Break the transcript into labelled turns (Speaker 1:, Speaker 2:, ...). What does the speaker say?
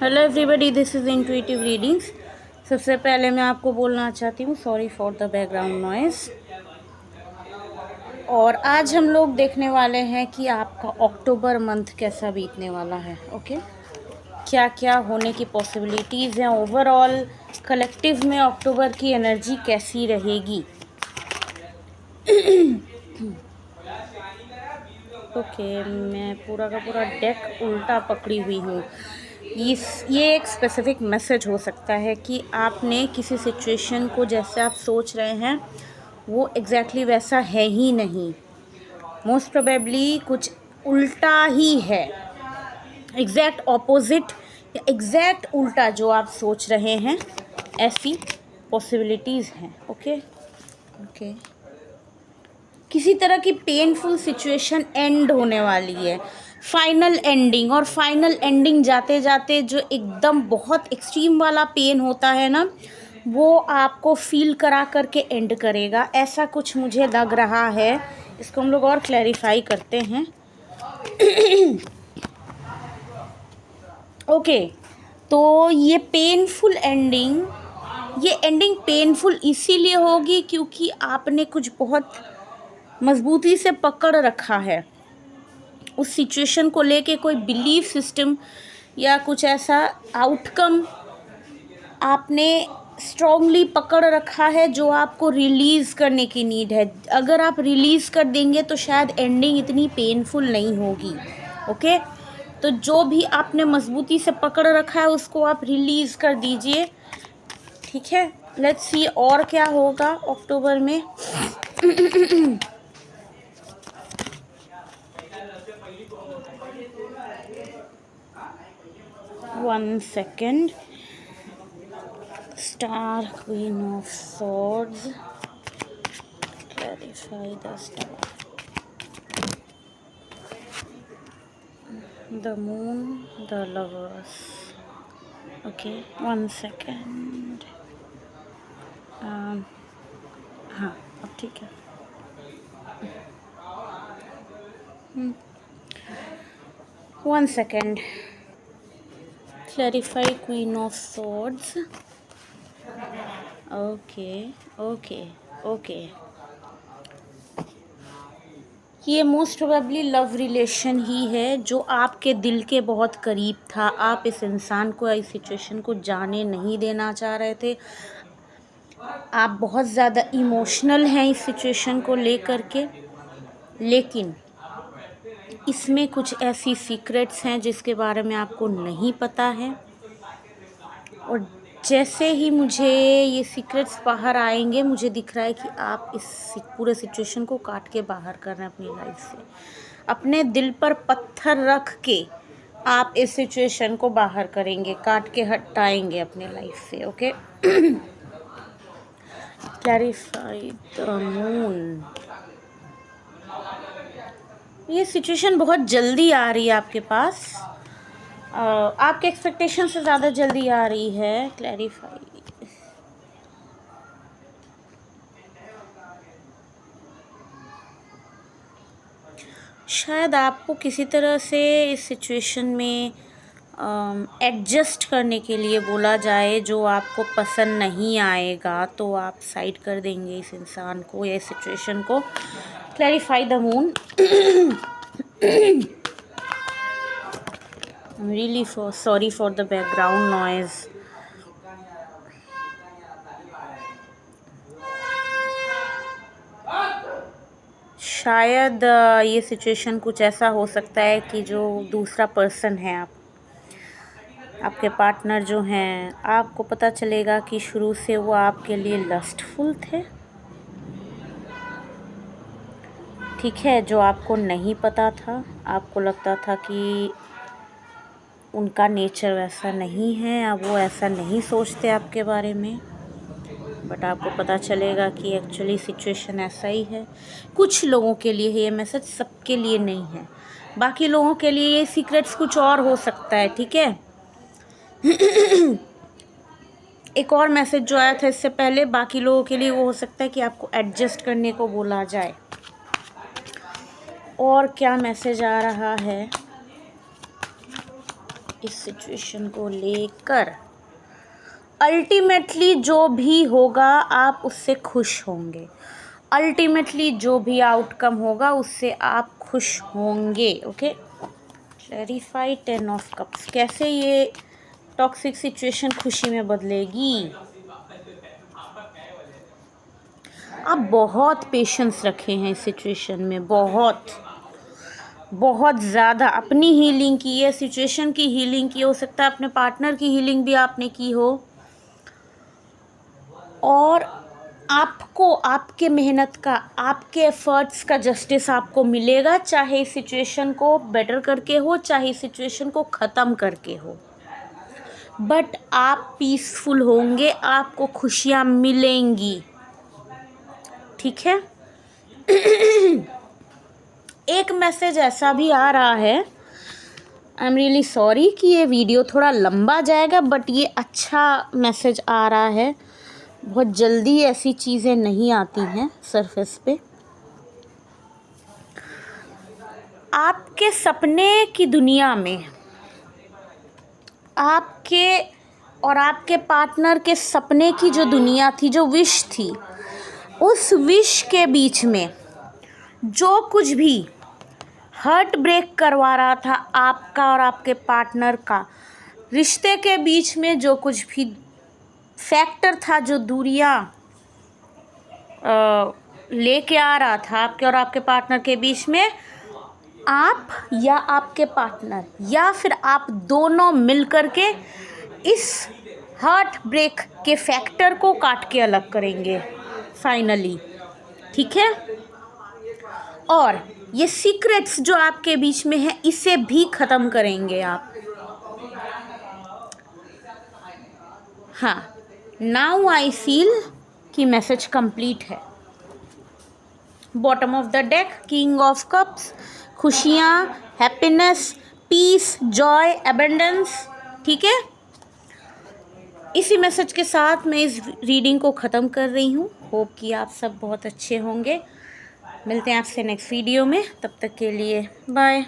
Speaker 1: Hello everybody, this is intuitive readings. सबसे पहले मैं आपको बोलना चाहती हूँ sorry for the background noise. और आज हम लोग देखने वाले हैं कि आपका अक्टूबर मंथ कैसा बीतने वाला है। ओके, क्या क्या होने की पॉसिबिलिटीज़ हैं, ओवरऑल कलेक्टिव में अक्टूबर की एनर्जी कैसी रहेगी। ओके, मैं पूरा का पूरा डेक उल्टा पकड़ी हुई हूँ। ये एक स्पेसिफिक मैसेज हो सकता है कि आपने किसी सिचुएशन को जैसे आप सोच रहे हैं वो एग्जैक्टली वैसा है ही नहीं। मोस्ट प्रोबेबली कुछ उल्टा ही है, एग्जैक्ट ऑपोजिट या एग्जैक्ट उल्टा जो आप सोच रहे हैं, ऐसी पॉसिबिलिटीज़ हैं। ओके ओके, किसी तरह की पेनफुल सिचुएशन एंड होने वाली है, फाइनल एंडिंग। और फाइनल एंडिंग जाते जाते जो एकदम बहुत एक्सट्रीम वाला पेन होता है ना, वो आपको फील करा करके एंड करेगा, ऐसा कुछ मुझे लग रहा है। इसको हम लोग और क्लैरिफाई करते हैं। ओके, तो ये पेनफुल एंडिंग, ये एंडिंग पेनफुल इसीलिए होगी क्योंकि आपने कुछ बहुत मजबूती से पकड़ रखा है उस सिचुएशन को लेके। कोई बिलीफ सिस्टम या कुछ ऐसा आउटकम आपने स्ट्रांगली पकड़ रखा है जो आपको रिलीज़ करने की नीड है। अगर आप रिलीज़ कर देंगे तो शायद एंडिंग इतनी पेनफुल नहीं होगी। ओके, तो जो भी आपने मजबूती से पकड़ रखा है उसको आप रिलीज़ कर दीजिए। ठीक है, लेट्स सी और क्या होगा अक्टूबर में। 1 second. Star, Queen of Swords. Clarify the star. The Moon, the Lovers. Okay, 1 second. हाँ, अब ठीक है। 1 second. Clarify Queen of Swords. Okay, ये मोस्ट प्रोबेबली लव रिलेशन ही है जो आपके दिल के बहुत करीब था। आप इस इंसान को, इस सिचुएशन को जाने नहीं देना चाह रहे थे। आप बहुत ज़्यादा इमोशनल हैं इस सिचुएशन को लेकर के, लेकिन इसमें कुछ ऐसी सीक्रेट्स हैं जिसके बारे में आपको नहीं पता है। और जैसे ही मुझे ये सीक्रेट्स बाहर आएंगे, मुझे दिख रहा है कि आप इस पूरे सिचुएशन को काट के बाहर कर रहे हैं अपनी लाइफ से। अपने दिल पर पत्थर रख के आप इस सिचुएशन को बाहर करेंगे, काट के हटाएंगे अपने लाइफ से। Okay, clarify the moon. ये सिचुएशन बहुत जल्दी आ रही है आपके पास, आपके एक्सपेक्टेशन से ज़्यादा जल्दी आ रही है। क्लैरिफाई, शायद आपको किसी तरह से इस सिचुएशन में एडजस्ट करने के लिए बोला जाए। जो आपको पसंद नहीं आएगा तो आप साइड कर देंगे इस इंसान को या इस सिचुएशन को। Clarify the moon. I'm really sorry for the background noise. शायद ये सिचुएशन कुछ ऐसा हो सकता है कि जो दूसरा पर्सन है, आपके पार्टनर जो हैं, आपको पता चलेगा कि शुरू से वो आपके लिए लस्टफुल थे। ठीक है, जो आपको नहीं पता था, आपको लगता था कि उनका नेचर वैसा नहीं है, अब वो ऐसा नहीं सोचते आपके बारे में, बट आपको पता चलेगा कि एक्चुअली सिचुएशन ऐसा ही है। कुछ लोगों के लिए ये मैसेज, सबके लिए नहीं है। बाकी लोगों के लिए ये सीक्रेट्स कुछ और हो सकता है। ठीक है, एक और मैसेज जो आया था इससे पहले, बाकी लोगों के लिए वो हो सकता है कि आपको एडजस्ट करने को बोला जाए। और क्या मैसेज आ रहा है इस सिचुएशन को लेकर। अल्टीमेटली जो भी होगा आप उससे खुश होंगे, अल्टीमेटली जो भी आउटकम होगा उससे आप खुश होंगे। ओके, क्लैरिफाई 10 ऑफ कप्स, कैसे ये टॉक्सिक सिचुएशन खुशी में बदलेगी। आप बहुत पेशेंस रखे हैं इस सिचुएशन में, बहुत बहुत ज़्यादा अपनी हीलिंग की है, सिचुएशन की हीलिंग की, हो सकता है अपने पार्टनर की हीलिंग भी आपने की हो, और आपको आपके मेहनत का, आपके एफर्ट्स का जस्टिस आपको मिलेगा, चाहे इस सिचुएशन को बेटर करके हो, चाहे इस सिचुएशन को ख़त्म करके हो, बट आप पीसफुल होंगे, आपको खुशियाँ मिलेंगी। ठीक है। एक मैसेज ऐसा भी आ रहा है, आई एम रियली सॉरी कि ये वीडियो थोड़ा लंबा जाएगा, बट ये अच्छा मैसेज आ रहा है। बहुत जल्दी ऐसी चीज़ें नहीं आती हैं सरफेस पे। आपके सपने की दुनिया में आपके और आपके पार्टनर के सपने की जो दुनिया थी, जो विश थी, उस विश के बीच में जो कुछ भी हार्ट ब्रेक करवा रहा था आपका और आपके पार्टनर का, रिश्ते के बीच में जो कुछ भी फैक्टर था, जो दूरियां लेके आ रहा था आपके और आपके पार्टनर के बीच में, आप या आपके पार्टनर या फिर आप दोनों मिलकर के इस हार्ट ब्रेक के फैक्टर को काट के अलग करेंगे फाइनली। ठीक है। और ये सीक्रेट्स जो आपके बीच में है, इसे भी ख़त्म करेंगे आप। हाँ, नाउ आई फील कि मैसेज कंप्लीट है। Bottom of the deck, king of cups, खुशियाँ, हैप्पीनेस, पीस, जॉय, एबंडेंस। ठीक है। इसी मैसेज के साथ मैं इस रीडिंग को ख़त्म कर रही हूँ। होप कि आप सब बहुत अच्छे होंगे। मिलते हैं आपसे नेक्स्ट वीडियो में, तब तक के लिए बाय।